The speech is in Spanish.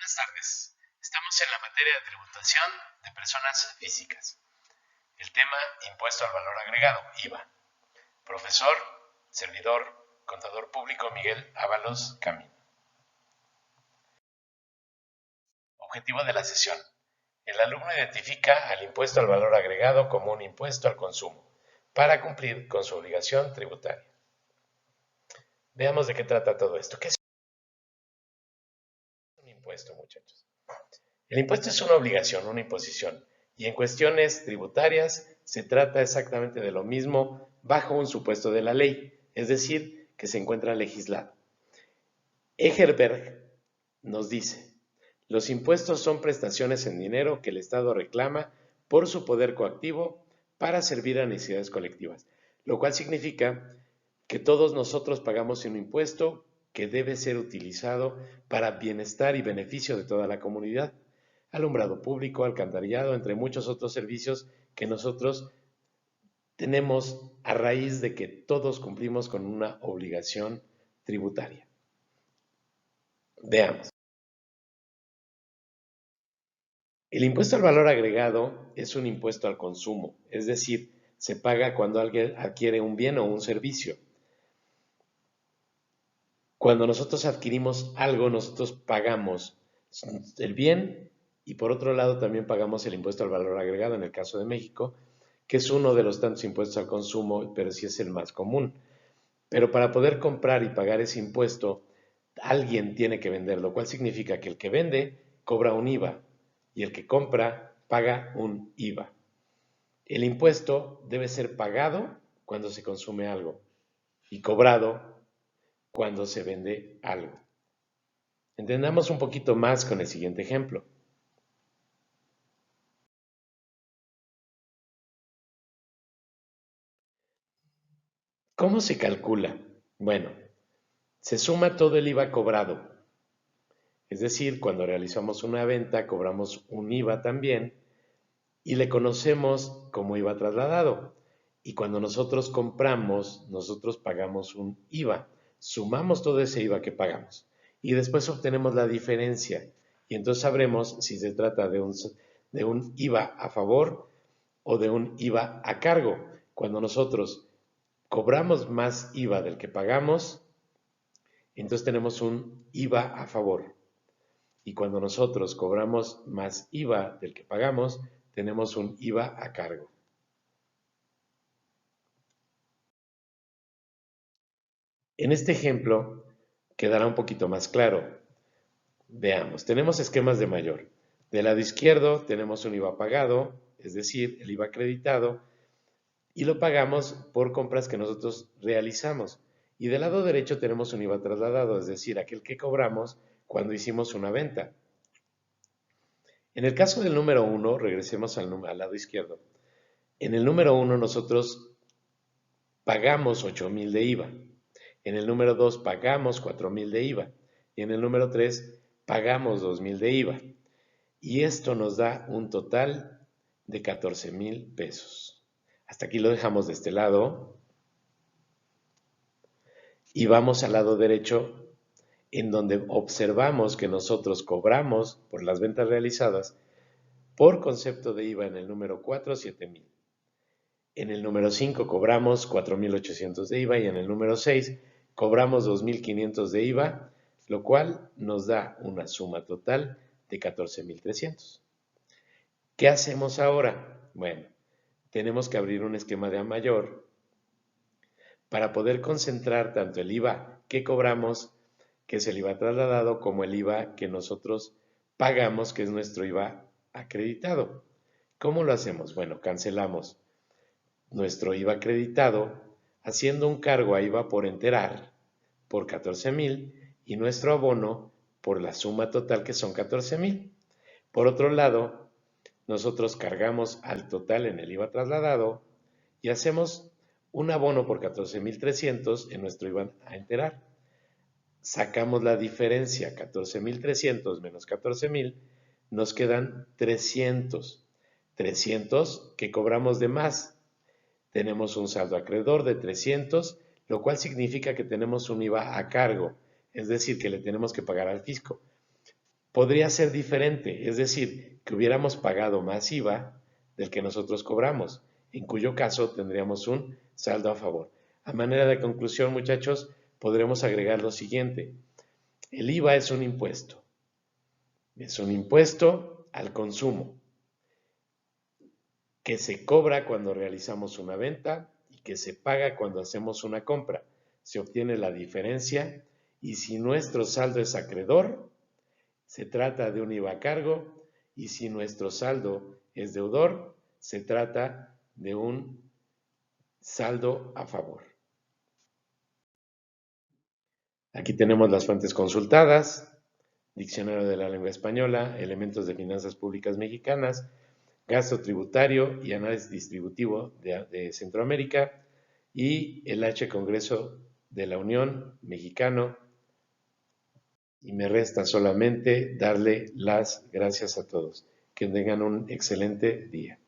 Buenas tardes. Estamos en la materia de tributación de personas físicas. El tema impuesto al valor agregado, IVA. Profesor, servidor, contador público Miguel Ábalos Camín. Objetivo de la sesión. El alumno identifica al impuesto al valor agregado como un impuesto al consumo para cumplir con su obligación tributaria. Veamos de qué trata todo esto. ¿Qué es un impuesto, muchachos? El impuesto es una obligación, una imposición, y en cuestiones tributarias se trata exactamente de lo mismo bajo un supuesto de la ley, es decir, que se encuentra legislado. Egerberg nos dice, los impuestos son prestaciones en dinero que el Estado reclama por su poder coactivo para servir a necesidades colectivas, lo cual significa que todos nosotros pagamos un impuesto que debe ser utilizado para bienestar y beneficio de toda la comunidad. Alumbrado público, alcantarillado, entre muchos otros servicios que nosotros tenemos a raíz de que todos cumplimos con una obligación tributaria. Veamos. El impuesto al valor agregado es un impuesto al consumo, es decir, se paga cuando alguien adquiere un bien o un servicio. Cuando nosotros adquirimos algo, nosotros pagamos el bien y por otro lado también pagamos el impuesto al valor agregado en el caso de México, que es uno de los tantos impuestos al consumo, pero sí es el más común. Pero para poder comprar y pagar ese impuesto, alguien tiene que vender, lo cual significa que el que vende cobra un IVA y el que compra paga un IVA. El impuesto debe ser pagado cuando se consume algo y cobrado cuando se vende algo. Entendamos un poquito más con el siguiente ejemplo. ¿Cómo se calcula? Bueno, se suma todo el IVA cobrado. Es decir, cuando realizamos una venta cobramos un IVA también y le conocemos como IVA trasladado. Y cuando nosotros compramos, nosotros pagamos un IVA. Sumamos todo ese IVA que pagamos y después obtenemos la diferencia. Y entonces sabremos si se trata de un IVA a favor o de un IVA a cargo. Cuando nosotros cobramos más IVA del que pagamos, entonces tenemos un IVA a favor. Y cuando nosotros cobramos más IVA del que pagamos, tenemos un IVA a cargo. En este ejemplo quedará un poquito más claro. Veamos, tenemos esquemas de mayor. Del lado izquierdo tenemos un IVA pagado, es decir, el IVA acreditado, y lo pagamos por compras que nosotros realizamos. Y del lado derecho tenemos un IVA trasladado, es decir, aquel que cobramos cuando hicimos una venta. En el caso del número 1, regresemos al lado izquierdo. En el número 1 nosotros pagamos 8,000 de IVA. En el número 2 pagamos 4,000 de IVA. Y en el número 3 pagamos 2,000 de IVA. Y esto nos da un total de 14,000 pesos. Hasta aquí lo dejamos de este lado. Y vamos al lado derecho, en donde observamos que nosotros cobramos por las ventas realizadas por concepto de IVA en el número 4, 7,000. En el número 5 cobramos 4,800 de IVA y en el número 6 cobramos 2,500 de IVA, lo cual nos da una suma total de 14,300. ¿Qué hacemos ahora? Bueno, tenemos que abrir un esquema de A mayor para poder concentrar tanto el IVA que cobramos, que es el IVA trasladado, como el IVA que nosotros pagamos, que es nuestro IVA acreditado. ¿Cómo lo hacemos? Bueno, cancelamos nuestro IVA acreditado haciendo un cargo a IVA por enterar por 14,000 y nuestro abono por la suma total que son 14,000. Por otro lado, nosotros cargamos al total en el IVA trasladado y hacemos un abono por 14,300 en nuestro IVA a enterar. Sacamos la diferencia, 14,300 menos 14,000, nos quedan 300. 300 que cobramos de más. Tenemos un saldo acreedor de 300, lo cual significa que tenemos un IVA a cargo, es decir, que le tenemos que pagar al fisco. podría ser diferente, es decir, que hubiéramos pagado más IVA del que nosotros cobramos, en cuyo caso tendríamos un saldo a favor. A manera de conclusión, muchachos, podremos agregar lo siguiente. El IVA es un impuesto. Es un impuesto al consumo que se cobra cuando realizamos una venta y que se paga cuando hacemos una compra. Se obtiene la diferencia y si nuestro saldo es acreedor, se trata de un IVA a cargo, y si nuestro saldo es deudor, se trata de un saldo a favor. Aquí tenemos las fuentes consultadas: Diccionario de la Lengua Española, Elementos de Finanzas Públicas Mexicanas, Gasto Tributario y Análisis Distributivo de Centroamérica, y el H. Congreso de la Unión Mexicano. Y me resta solamente darle las gracias a todos. Que tengan un excelente día.